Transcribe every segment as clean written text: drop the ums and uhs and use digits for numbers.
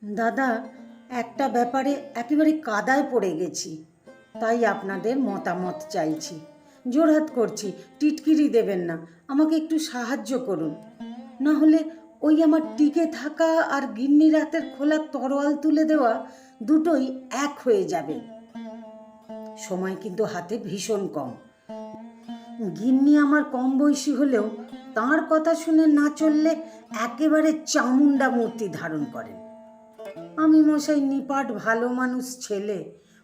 দাদা, একটা ব্যাপারে একেবারে কাদায় পড়ে গেছি, তাই আপনাদের মতামত চাইছি। জোরহাত করছি, টিটকিরি দেবেন না, আমাকে একটু সাহায্য করুন। না হলে ওই আমার টিকে থাকা আর গিন্নি রাতের খোলা তরোয়াল তুলে দেওয়া দুটোই এক হয়ে যাবে। সময় কিন্তু হাতে ভীষণ কম। গিন্নি আমার কম বয়সী হলেও তাঁর কথা শুনে না চললে একেবারে চামুণ্ডা মূর্তি ধারণ করেন। আমি মশাই নিপাট ভালো মানুষ ছেলে,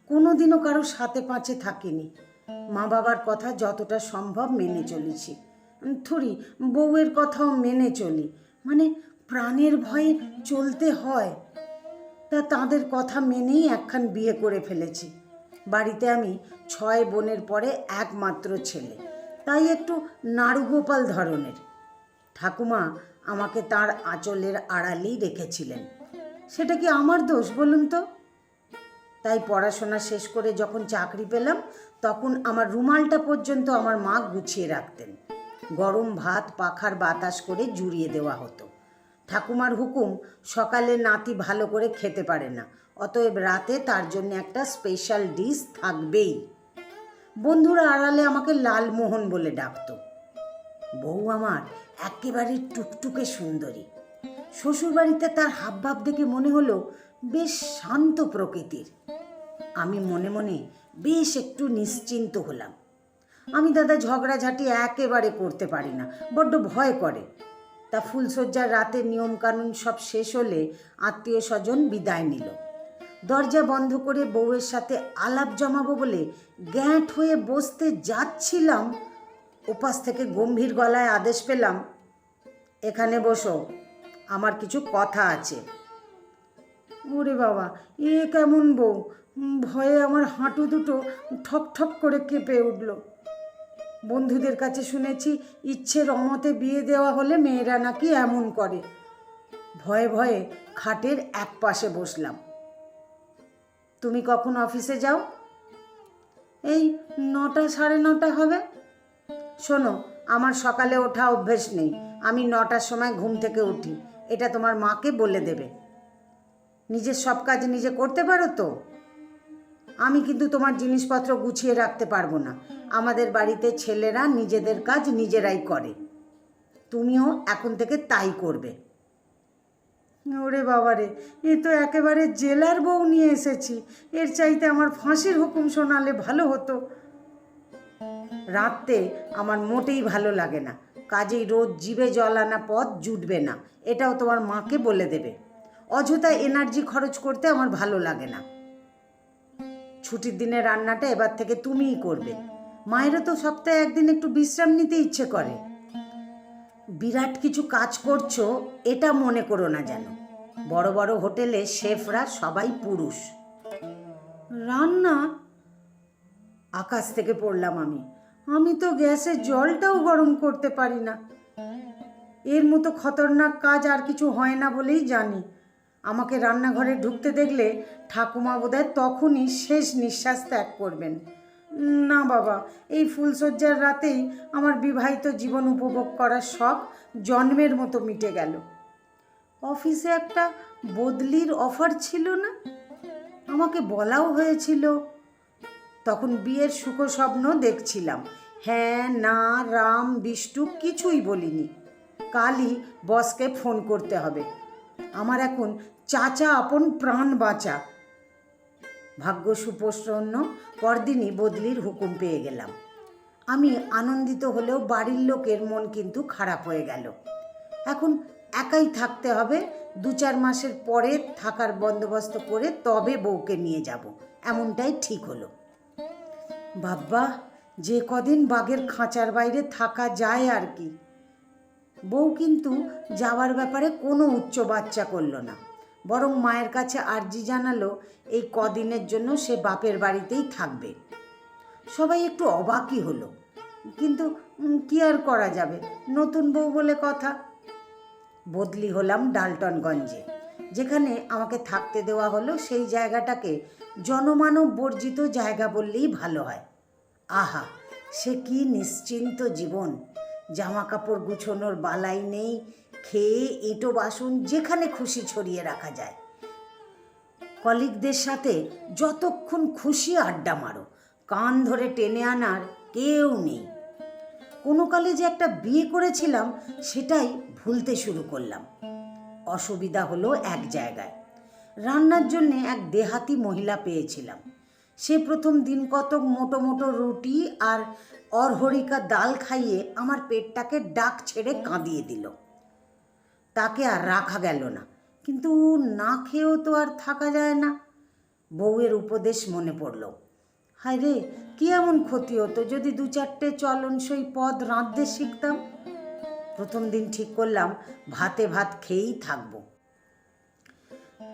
কোনোদিনও কারো সাথে পাঁচে থাকিনি। মা বাবার কথা যতটা সম্ভব মেনে চলেছি। থুড়ি বউয়ের কথাও মেনে চলি, মানে প্রাণের ভয়ে চলতে হয়। তা তাদের কথা মেনেই একখান বিয়ে করে ফেলেছি। বাড়িতে আমি 6 বোনের পরে একমাত্র ছেলে, তাই একটু নাড়ুগোপাল ধরনের। ঠাকুমা আমাকে তার আঁচলের আড়ালেই রেখেছিলেন। সেটা কি আমার দোষ বলুন তো? তাই পড়াশোনা শেষ করে যখন চাকরি পেলাম, তখন আমার রুমালটা পর্যন্ত আমার মা গুছিয়ে রাখতেন। গরম ভাত পাখার বাতাস করে জুড়িয়ে দেওয়া হতো। ঠাকুমার হুকুম, সকালে নাতি ভালো করে খেতে পারে না, অতএব রাতে তার জন্য একটা স্পেশাল ডিশ থাকবেই। বন্ধুরা আড়ালে আমাকে লালমোহন বলে ডাকতো। বউ আমার একেবারে টুকটুকে সুন্দরী। শ্বশুরবাড়িতে তার হাবভাব দেখে মনে হলো বেশ শান্ত প্রকৃতির। আমি মনে মনে বেশ একটু নিশ্চিন্ত হলাম। আমি দাদা ঝগড়াঝাটি একেবারে করতে পারি না, বড্ড ভয় করে। তা ফুলশয্যার রাতের নিয়মকানুন সব শেষ হলে আত্মীয় স্বজন বিদায় নিল। দরজা বন্ধ করে বউয়ের সাথে আলাপ জমাবো বলে গ্যাঁট হয়ে বসতে যাচ্ছিলাম, ওপাশ থেকে গম্ভীর গলায় আদেশ পেলাম, এখানে বসো, আমার কিছু কথা আছে। ওরে বাবা, এ কেমন বউ! ভয়ে আমার হাঁটু দুটো ঠক ঠক করে কেঁপে উঠল। বন্ধুদের কাছে শুনেছি ইচ্ছের অমতে বিয়ে দেওয়া হলে মেয়েরা নাকি এমন করে। ভয়ে ভয়ে খাটের এক পাশে বসলাম। তুমি কখন অফিসে যাও? এই 9টা, 9:30 হবে। শোনো, আমার সকালে ওঠা অভ্যেস নেই, আমি 9টার সময় ঘুম থেকে উঠি, এটা তোমার মাকে বলে দেবে। নিজের সব কাজ নিজে করতে পারো তো? আমি কিন্তু তোমার জিনিসপত্র গুছিয়ে রাখতে পারবো না। আমাদের বাড়িতে ছেলেরা নিজেদের কাজ নিজেরাই করে, তুমিও এখন থেকে তাই করবে। ওরে বাবারে, এ তো একেবারে জেলার বউ নিয়ে এসেছি। এর চাইতে আমার ফাঁসির হুকুম শোনালে ভালো হতো। রাতে আমার মোটেই ভালো লাগে না, কাজেই রোজ জিভে জল আনা পথ জুটবে না, এটাও তোমার মাকে বলে দেবে। অযথা এনার্জি খরচ করতে আমার ভালো লাগে না। ছুটির দিনে রান্নাটা এবার থেকে তুমিই করবে। মায়েরও তো সপ্তাহে একদিন একটু বিশ্রাম নিতে ইচ্ছে করে। বিরাট কিছু কাজ করছো এটা মনে করো না যেন। বড় বড় হোটেলে শেফরা সবাই পুরুষ। রান্না? আকাশ থেকে পড়লাম আমি। আমি তো গ্যাসের জলটাও গরম করতে পারি না। এর মতো খতরনাক কাজ আর কিছু হয় না বলেই জানি। আমাকে রান্নাঘরে ঢুকতে দেখলে ঠাকুমা বোধহয় তখনই শেষ নিঃশ্বাস ত্যাগ করবেন। না বাবা, এই ফুলশয্যার রাতেই আমার বিবাহিত জীবন উপভোগ করার শখ জন্মের মতো মিটে গেল। অফিসে একটা বদলির অফার ছিল না? আমাকে বলাও হয়েছিল। তখন বিয়ের সুখ স্বপ্ন দেখছিলাম। হ্যাঁ না রাম বিষ্টু কিছুই বলিনি। কালই বসকে ফোন করতে হবে। আমার এখন চাচা আপন প্রাণ বাঁচা। ভাগ্য সুপ্রসন্ন, পরদিনই বদলির হুকুম পেয়ে গেলাম। আমি আনন্দিত হলেও বাড়ির লোকের মন কিন্তু খারাপ হয়ে গেল। এখন একাই থাকতে হবে। 2-4 মাসের পরে থাকার বন্দোবস্ত করে তবে বউকে নিয়ে যাব, এমনটাই ঠিক হলো। বাবা, যে কদিন বাঘের খাঁচার বাইরে থাকা যায় আর কি। বউ কিন্তু যাওয়ার ব্যাপারে কোনো উচ্চ বাচ্চা করল না, বরং মায়ের কাছে আর্জি জানালো এই কদিনের জন্য সে বাপের বাড়িতেই থাকবে। সবাই একটু অবাকই হলো, কিন্তু কি আর করা যাবে, নতুন বউ বলে কথা। বদলি হলাম ডালটনগঞ্জে। যেখানে আমাকে থাকতে দেওয়া হলো সেই জায়গাটাকে জনমানব বর্জিত জায়গা বললেই ভালো হয়। আহা, সে কি নিশ্চিন্ত জীবন! জামা কাপড় গুছোনোর বালাই নেই, খেয়ে এঁটো বাসন যেখানে খুশি ছড়িয়ে রাখা যায়। কলিগদের সাথে যতক্ষণ খুশি আড্ডা মারো, কান ধরে টেনে আনার কেউ নেই। কোনো কালে যে একটা বিয়ে করেছিলাম সেটাই ভুলতে শুরু করলাম। অসুবিধা হলো এক জায়গায়, রান্নার জন্যে এক দেহাতি মহিলা পেয়েছিলাম। সে প্রথম দিন কতক মোটো মোটো রুটি আর অরহরিকা ডাল খাইয়ে আমার পেটটাকে ডাক ছেড়ে কাঁদিয়ে দিল। তাকে আর রাখা গেল না, কিন্তু না খেয়েও তো আর থাকা যায় না। বউয়ের উপদেশ মনে পড়ল। হায় রে, কি এমন ক্ষতি হতো যদি 2-4টে চলনসই পদ রাঁধতে শিখতাম। প্রথম দিন ঠিক করলাম ভাতে ভাত খেয়েই থাকবো।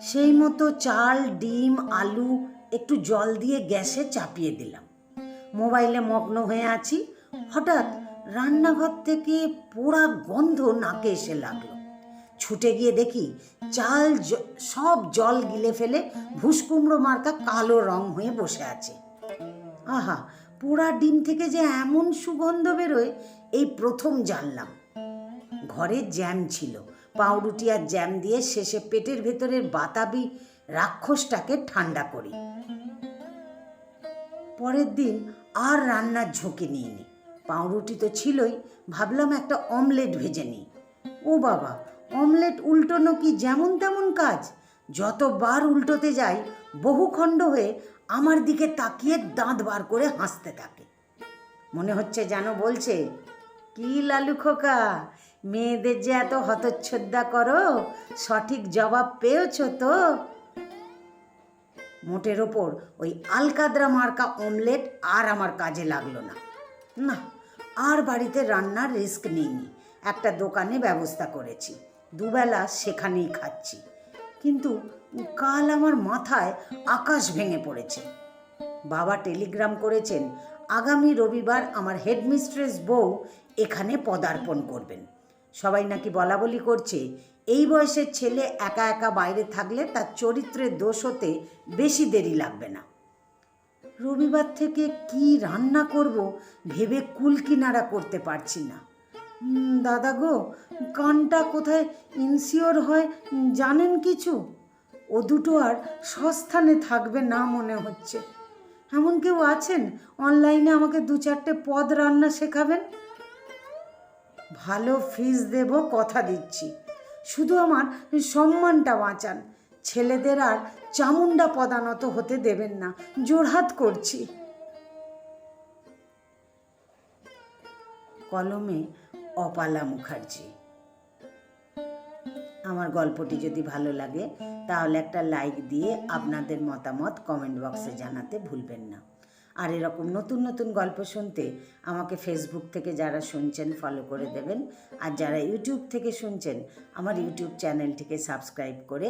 সেই মতো চাল, ডিম, আলু একটু জল দিয়ে গ্যাসে চাপিয়ে দিলাম। মোবাইলে মগ্ন হয়ে আছি, হঠাৎ রান্নাঘর থেকে পোড়া গন্ধ নাকে এসে লাগলো। ছুটে গিয়ে দেখি চাল সব জল গিলে ফেলে ভুসকুমড়ো মার্কা কালো রং হয়ে বসে আছে। আহা, পোড়া ডিম থেকে যে এমন সুগন্ধ বেরোয় এই প্রথম জানলাম। ঘরে জ্যাম ছিল, পাউরুটি আর জ্যাম দিয়ে শেষে পেটের ভেতরের বাতাবি রাক্ষসটাকে ঠান্ডা করি। পরের দিন আর রান্নার ঝুঁকি নিইনি। পাউরুটি তো ছিলই, ভাবলাম একটা অমলেট ভেজে নিই। ও বাবা, অমলেট উল্টোনো কি যেমন তেমন কাজ? যতবার উল্টোতে যাই বহুখণ্ড হয়ে আমার দিকে তাকিয়ে দাঁত বার করে হাসতে থাকে। মনে হচ্ছে যেন বলছে, কি লালু খোকা, মেয়েদের যে এত হতচ্ছদ্দা করো, সঠিক জবাব পেয়েছ তো। মোটের ওপর ওই আলকাদরা মার্কা অমলেট আর আমার কাজে লাগলো না। না, আর বাড়িতে রান্নার রিস্ক নিইনি। একটা দোকানে ব্যবস্থা করেছি, দুবেলা সেখানেই খাচ্ছি। কিন্তু কাল আমার মাথায় আকাশ ভেঙে পড়েছে। বাবা টেলিগ্রাম করেছেন আগামী রবিবার আমার হেডমিস্ট্রেস বউ এখানে পদার্পণ করবেন। সবাই নাকি বলাবলি করছে এই বয়সের ছেলে একা একা বাইরে থাকলে তার চরিত্রের দোষ হতে বেশি দেরি লাগবে না। রবিবার থেকে কি রান্না করব ভেবে কুল কিনারা করতে পারছি না। দাদা গো, কানটা কোথায় ইনসিওর হয় জানেন কিছু? ও দুটো আর সস্থানে থাকবে না মনে হচ্ছে। এমন কেউ আছেন অনলাইনে আমাকে 2-4টে পদ রান্না শেখাবেন? ভালো ফিস দেব, কথা দিচ্ছি। শুধু আমার সম্মানটা বাঁচান। ছেলেদের আর চামুন্ডা পদানত হতে দেবেন না, জোড়হাত করছি। কলমে অপালা মুখার্জি। আমার গল্পটি যদি ভালো লাগে তাহলে একটা লাইক দিয়ে আপনাদের মতামত কমেন্ট বক্সে জানাতে ভুলবেন না। আর এরকম নতুন নতুন গল্প শুনতে আমাকে ফেসবুক থেকে যারা শুনছেন ফলো করে দেবেন, আর যারা ইউটিউব থেকে শুনছেন আমার ইউটিউব চ্যানেলটিকে সাবস্ক্রাইব করে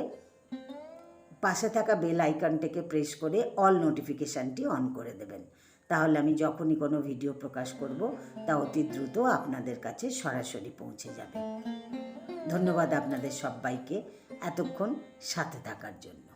পাশে থাকা বেল আইকনটিকে প্রেস করে অল নোটিফিকেশানটি অন করে দেবেন। তাহলে আমি যখনই কোনো ভিডিও প্রকাশ করব তা অতি দ্রুত আপনাদের কাছে সরাসরি পৌঁছে যাবে। ধন্যবাদ আপনাদের সবাইকে এতক্ষণ সাথে থাকার জন্য।